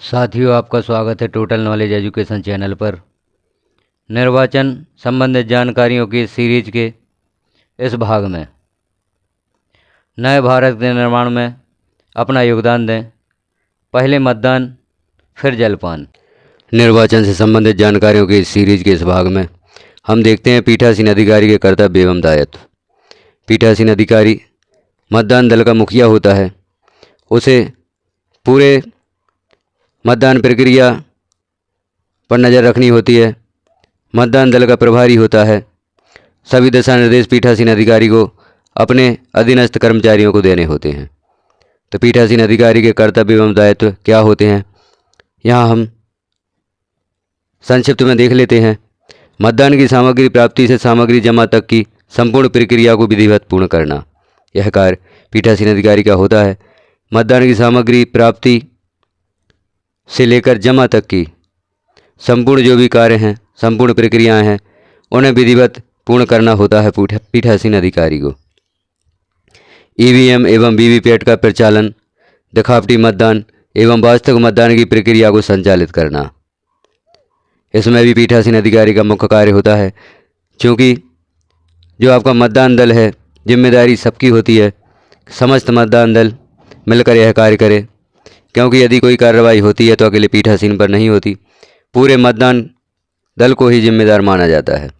साथियों, आपका स्वागत है टोटल नॉलेज एजुकेशन चैनल पर। निर्वाचन संबंधित जानकारियों की सीरीज के इस भाग में नए भारत के निर्माण में अपना योगदान दें, पहले मतदान फिर जलपान। निर्वाचन से संबंधित जानकारियों की सीरीज के इस भाग में हम देखते हैं पीठासीन अधिकारी के कर्तव्य एवं दायित्व। पीठासीन अधिकारी मतदान दल का मुखिया होता है। उसे पूरे मतदान प्रक्रिया पर नज़र रखनी होती है। मतदान दल का प्रभारी होता है। सभी दिशा निर्देश पीठासीन अधिकारी को अपने अधीनस्थ कर्मचारियों को देने होते हैं। तो पीठासीन अधिकारी के कर्तव्य एवं दायित्व क्या होते हैं, यहाँ हम संक्षिप्त में देख लेते हैं। मतदान की सामग्री प्राप्ति से सामग्री जमा तक की संपूर्ण प्रक्रिया को विधिवत पूर्ण करना, यह कार्य पीठासीन अधिकारी का होता है। मतदान की सामग्री प्राप्ति से लेकर जमा तक की संपूर्ण जो भी कार्य हैं, संपूर्ण प्रक्रियाएं हैं, उन्हें विधिवत पूर्ण करना होता है पीठासीन अधिकारी को। ईवीएम एवं वीवीपैट का प्रचालन, दिखावटी मतदान एवं वास्तविक मतदान की प्रक्रिया को संचालित करना, इसमें भी पीठासीन अधिकारी का मुख्य कार्य होता है। क्योंकि जो आपका मतदान दल है, जिम्मेदारी सबकी होती है, समस्त मतदान दल मिलकर यह कार्य करे। क्योंकि यदि कोई कार्रवाई होती है तो अकेले पीठासीन पर नहीं होती, पूरे मतदान दल को ही जिम्मेदार माना जाता है।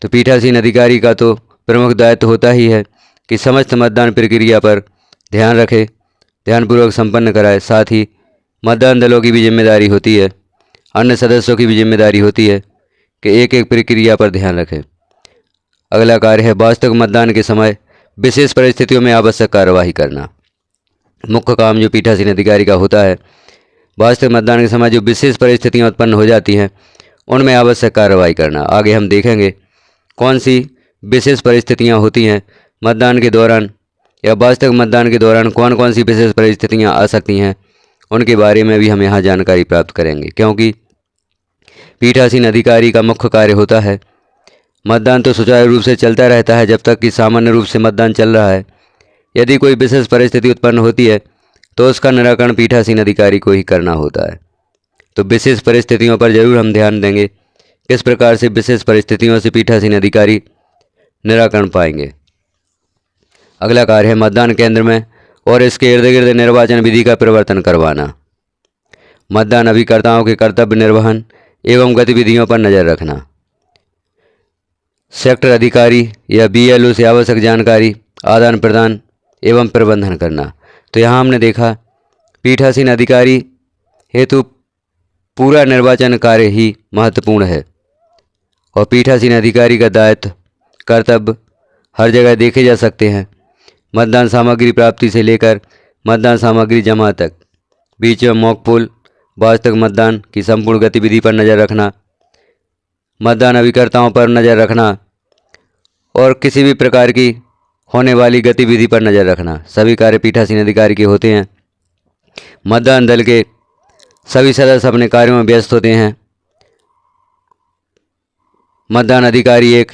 तो पीठासीन अधिकारी का तो प्रमुख दायित्व होता ही है कि समस्त मतदान प्रक्रिया पर ध्यान रखे, ध्यानपूर्वक संपन्न कराए। साथ ही मतदान दलों की भी जिम्मेदारी होती है, अन्य सदस्यों की भी जिम्मेदारी होती है कि एक एक प्रक्रिया पर ध्यान रखें। अगला कार्य है वास्तविक मतदान के समय विशेष परिस्थितियों में आवश्यक कार्यवाही करना। मुख्य काम जो पीठासीन अधिकारी का होता है, वास्तविक मतदान के समय जो विशेष परिस्थितियां उत्पन्न हो जाती हैं, उनमें आवश्यक कार्रवाई करना। आगे हम देखेंगे कौन सी विशेष परिस्थितियां होती हैं मतदान के दौरान, या वास्तविक मतदान के दौरान कौन कौन सी विशेष परिस्थितियां आ सकती हैं, उनके बारे में भी हम यहाँ जानकारी प्राप्त करेंगे। क्योंकि पीठासीन अधिकारी का मुख्य कार्य होता है, मतदान तो सुचारू रूप से चलता रहता है जब तक कि सामान्य रूप से मतदान चल रहा है। यदि कोई विशेष परिस्थिति उत्पन्न होती है तो उसका निराकरण पीठासीन अधिकारी को ही करना होता है। तो विशेष परिस्थितियों पर जरूर हम ध्यान देंगे, किस प्रकार से विशेष परिस्थितियों से पीठासीन अधिकारी निराकरण पाएंगे। अगला कार्य है मतदान केंद्र में और इसके इर्द गिर्द निर्वाचन विधि का परिवर्तन करवाना। मतदान अभिकर्ताओं के कर्तव्य निर्वहन एवं गतिविधियों पर नज़र रखना। सेक्टर अधिकारी या बीएलओ से आवश्यक जानकारी आदान प्रदान एवं प्रबंधन करना। तो यहाँ हमने देखा पीठासीन अधिकारी हेतु पूरा निर्वाचन कार्य ही महत्वपूर्ण है और पीठासीन अधिकारी का दायित्व कर्तव्य हर जगह देखे जा सकते हैं। मतदान सामग्री प्राप्ति से लेकर मतदान सामग्री जमा तक, बीच में मॉक पोल, वास्तविक मतदान की संपूर्ण गतिविधि पर नज़र रखना, मतदान अभिकर्ताओं पर नज़र रखना और किसी भी प्रकार की होने वाली गतिविधि पर नज़र रखना, सभी कार्य पीठासीन अधिकारी के होते हैं। मतदान दल के सभी सदस्य अपने कार्यों में व्यस्त होते हैं। मतदान अधिकारी एक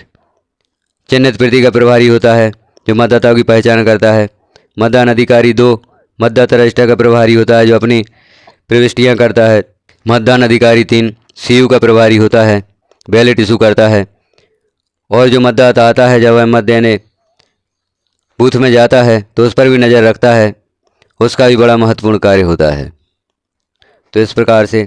चिन्हित प्रति का प्रभारी होता है जो मतदाताओं की पहचान करता है। मतदान अधिकारी 2 मतदाता रजिस्टर का प्रभारी होता है जो अपनी प्रविष्टियां करता है। मतदान अधिकारी 3 सीयू का प्रभारी होता है, बैलेट इशू करता है। और जो मतदाता आता है, जब वह मत देने बूथ में जाता है तो उस पर भी नज़र रखता है, उसका भी बड़ा महत्वपूर्ण कार्य होता है। तो इस प्रकार से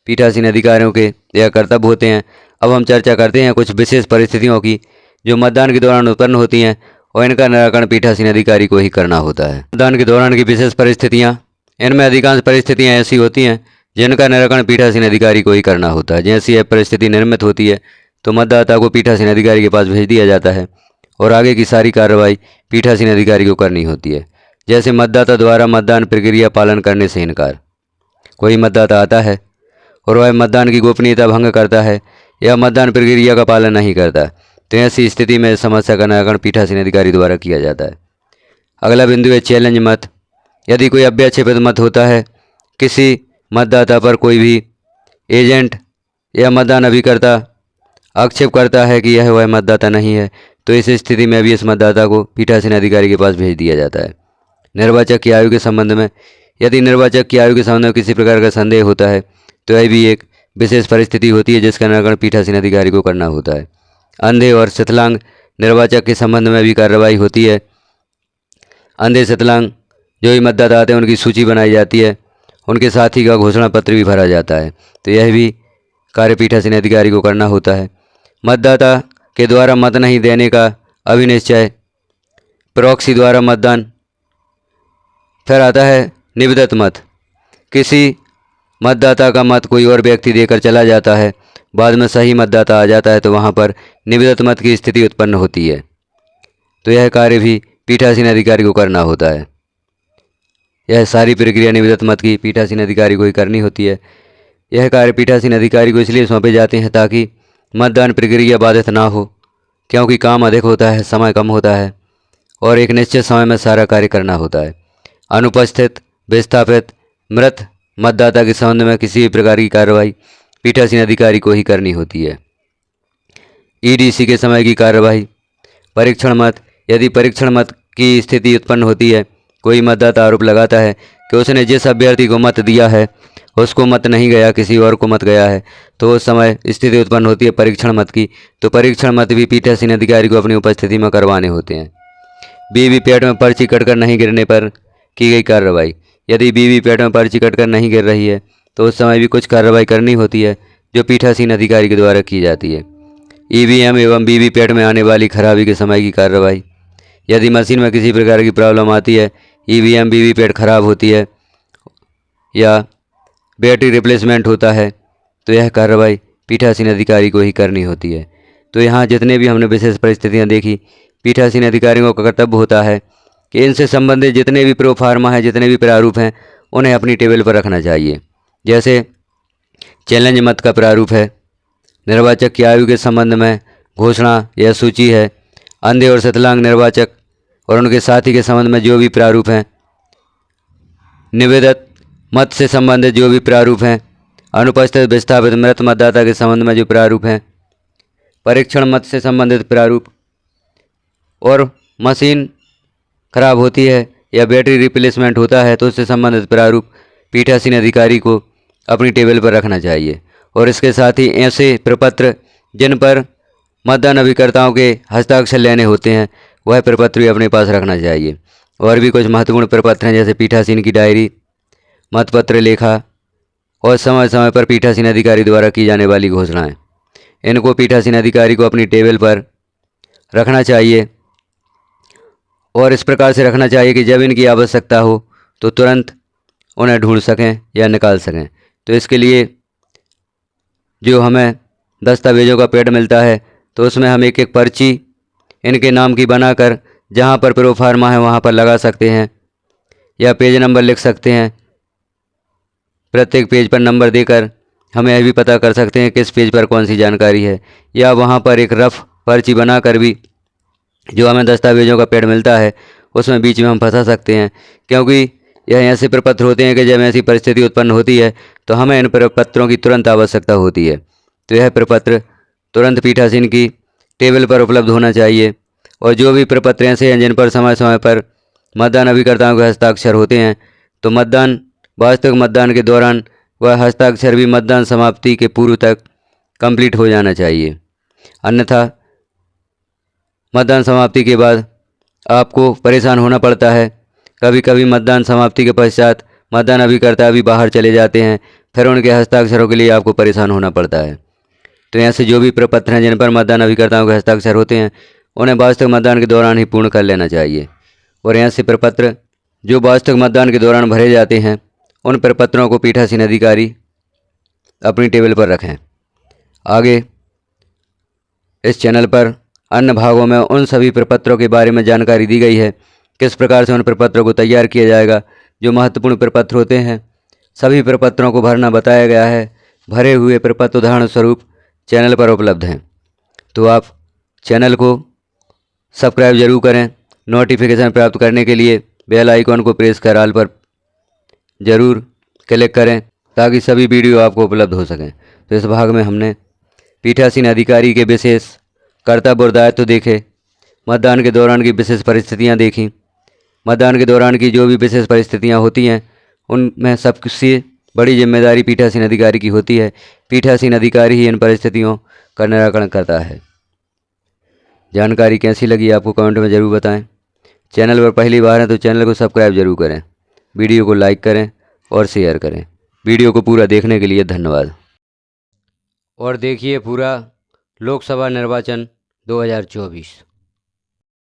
पीठासीन अधिकारियों के यह कर्तव्य होते हैं। अब हम चर्चा करते हैं कुछ विशेष परिस्थितियों की जो मतदान के दौरान उत्पन्न होती हैं और इनका निराकरण पीठासीन अधिकारी को ही करना होता है। मतदान के दौरान की विशेष परिस्थितियाँ, इनमें अधिकांश परिस्थितियाँ ऐसी होती हैं जिनका निराकरण पीठासीन अधिकारी को ही करना होता है। जैसी यह परिस्थिति निर्मित होती है तो मतदाता को पीठासीन अधिकारी के पास भेज दिया जाता है और आगे की सारी कार्रवाई पीठासीन अधिकारी को करनी होती है। जैसे मतदाता द्वारा मतदान प्रक्रिया पालन करने से इनकार, कोई मतदाता आता है और वह मतदान की गोपनीयता भंग करता है या मतदान प्रक्रिया का पालन नहीं करता, तो ऐसी स्थिति में समस्या का निराकरण पीठासीन अधिकारी द्वारा किया जाता है। अगला बिंदु है चैलेंज मत। यदि कोई अव्याक्षेपित मत होता है, किसी मतदाता पर कोई भी एजेंट या मतदान अभिकर्ता आक्षेप करता है कि यह वह मतदाता नहीं है, तो इस स्थिति में भी इस मतदाता को पीठासीन अधिकारी के पास भेज दिया जाता है। निर्वाचक की आयु के संबंध में यदि निर्वाचक की आयु के संबंध में किसी प्रकार का संदेह होता है तो यह भी एक विशेष परिस्थिति होती है जिसका निराकरण पीठासीन अधिकारी को करना होता है। अंधे और विकलांग निर्वाचक के संबंध में भी कार्रवाई होती है। अंधे विकलांग जो भी मतदाता आते हैं उनकी सूची बनाई जाती है, उनके साथी का घोषणा पत्र भी भरा जाता है। तो यह भी कार्य पीठासीन अधिकारी को करना होता है। मतदाता के द्वारा मत नहीं देने का अभिनिश्चय, प्रॉक्सी द्वारा मतदान। फिर आता है निविदत मत। किसी मतदाता का मत कोई और व्यक्ति देकर चला जाता है, बाद में सही मतदाता आ जाता है तो वहाँ पर निविदत मत की स्थिति उत्पन्न होती है। तो यह कार्य भी पीठासीन अधिकारी को करना होता है। यह सारी प्रक्रिया निविदत मत की पीठासीन अधिकारी को ही करनी होती है। यह कार्य पीठासीन अधिकारी को इसलिए सौंपे जाते हैं ताकि मतदान प्रक्रिया बाधित ना हो, क्योंकि काम अधिक होता है, समय कम होता है और एक निश्चित समय में सारा कार्य करना होता है। अनुपस्थित, विस्थापित, मृत मतदाता के संबंध में किसी भी प्रकार की कार्रवाई पीठासीन अधिकारी को ही करनी होती है। ईडीसी के समय की कार्रवाई। परीक्षण मत। यदि परीक्षण मत की स्थिति उत्पन्न होती है, कोई मतदाता आरोप लगाता है कि उसने जिस अभ्यर्थी को मत दिया है उसको मत नहीं गया, किसी और को मत गया है, तो उस समय स्थिति उत्पन्न होती है परीक्षण मत की। तो परीक्षण मत भी पीठासीन अधिकारी को अपनी उपस्थिति में करवाने होते हैं। वीवीपैट में पर्ची कटकर नहीं गिरने पर की गई कार्रवाई। यदि वीवीपैट में पर्ची कटकर नहीं गिर रही है तो उस समय भी कुछ कार्रवाई करनी होती है जो पीठासीन अधिकारी के द्वारा की जाती है। ईवीएम एवं वीवीपैट में आने वाली खराबी के समय की कार्रवाई। यदि मशीन में किसी प्रकार की प्रॉब्लम आती है, ईवीएम वीवीपैट खराब होती है या बैटरी रिप्लेसमेंट होता है, तो यह कार्रवाई पीठासीन अधिकारी को ही करनी होती है। तो यहाँ जितने भी हमने विशेष परिस्थितियाँ देखी, पीठासीन अधिकारियों का कर्तव्य होता है कि इनसे संबंधित जितने भी प्रोफार्मा हैं, जितने भी प्रारूप हैं, उन्हें अपनी टेबल पर रखना चाहिए। जैसे चैलेंज मत का प्रारूप है, निर्वाचक की आयु के संबंध में घोषणा या सूची है, अंधे और विकलांग निर्वाचक और उनके साथी के संबंध में जो भी प्रारूप हैं, निवेदत मत से संबंधित जो भी प्रारूप हैं, अनुपस्थित, विस्थापित, मृत मतदाता के संबंध में जो प्रारूप हैं, परीक्षण मत से संबंधित प्रारूप, और मशीन खराब होती है या बैटरी रिप्लेसमेंट होता है तो उससे संबंधित प्रारूप पीठासीन अधिकारी को अपनी टेबल पर रखना चाहिए। और इसके साथ ही ऐसे प्रपत्र जिन पर मतदान अभिकर्ताओं के हस्ताक्षर लेने होते हैं, वह प्रपत्र भी अपने पास रखना चाहिए। और भी कुछ महत्वपूर्ण प्रपत्र हैं जैसे पीठासीन की डायरी, मतपत्र लेखा और समय समय पर पीठासीन अधिकारी द्वारा की जाने वाली घोषणाएं। इनको पीठासीन अधिकारी को अपनी टेबल पर रखना चाहिए और इस प्रकार से रखना चाहिए कि जब इनकी आवश्यकता हो तो तुरंत उन्हें ढूंढ सकें या निकाल सकें। तो इसके लिए जो हमें दस्तावेज़ों का पैड मिलता है तो उसमें हम एक एक पर्ची इनके नाम की बनाकर जहाँ पर प्रोफार्मा है वहाँ पर लगा सकते हैं या पेज नंबर लिख सकते हैं। प्रत्येक पेज पर नंबर देकर हमें यह भी पता कर सकते हैं किस पेज पर कौन सी जानकारी है, या वहाँ पर एक रफ पर्ची बनाकर भी जो हमें दस्तावेज़ों का पैड मिलता है उसमें बीच में हम फंसा सकते हैं, क्योंकि यह ऐसे प्रपत्र होते हैं कि जब ऐसी परिस्थिति उत्पन्न होती है तो हमें इन प्रपत्रों की तुरंत आवश्यकता होती है। तो यह प्रपत्र तुरंत पीठासीन की टेबल पर उपलब्ध होना चाहिए। और जो भी प्रपत्र ऐसे हैं जिन पर समय समय पर मतदान अभिकर्ताओं के हस्ताक्षर होते हैं, तो मतदान वास्तविक मतदान के दौरान वह हस्ताक्षर भी मतदान समाप्ति के पूर्व तक कंप्लीट हो जाना चाहिए। अन्यथा मतदान समाप्ति के बाद आपको परेशान होना पड़ता है। कभी कभी मतदान समाप्ति के पश्चात मतदान अभिकर्ता भी बाहर चले जाते हैं, फिर उनके हस्ताक्षरों के लिए आपको परेशान होना पड़ता है। तो ऐसे जो भी प्रपत्र हैं जिन पर मतदान अभिकर्ताओं के हस्ताक्षर होते हैं उन्हें वास्तविक मतदान के दौरान ही पूर्ण कर लेना चाहिए। और ऐसे प्रपत्र जो वास्तविक मतदान के दौरान भरे जाते हैं उन प्रपत्रों को पीठासीन अधिकारी अपनी टेबल पर रखें। आगे इस चैनल पर अन्य भागों में उन सभी प्रपत्रों के बारे में जानकारी दी गई है, किस प्रकार से उन प्रपत्रों को तैयार किया जाएगा। जो महत्वपूर्ण प्रपत्र होते हैं सभी प्रपत्रों को भरना बताया गया है। भरे हुए प्रपत्र उदाहरण स्वरूप चैनल पर उपलब्ध हैं। तो आप चैनल को सब्सक्राइब जरूर करें। नोटिफिकेशन प्राप्त करने के लिए बेल आइकॉन को प्रेस कर ऑल पर ज़रूर क्लिक करें ताकि सभी वीडियो आपको उपलब्ध हो सकें। तो इस भाग में हमने पीठासीन अधिकारी के विशेष कर्तव्य और दायित्व देखे, मतदान के दौरान की विशेष परिस्थितियां देखी, मतदान के दौरान की जो भी विशेष परिस्थितियां होती हैं उनमें सबसे बड़ी जिम्मेदारी पीठासीन अधिकारी की होती है। पीठासीन अधिकारी ही इन परिस्थितियों का निराकरण करता है। जानकारी कैसी लगी आपको कमेंट में ज़रूर बताएं। चैनल पर पहली बार हैं तो चैनल को सब्सक्राइब जरूर करें, वीडियो को लाइक करें और शेयर करें। वीडियो को पूरा देखने के लिए धन्यवाद। और देखिए पूरा लोकसभा निर्वाचन 2024।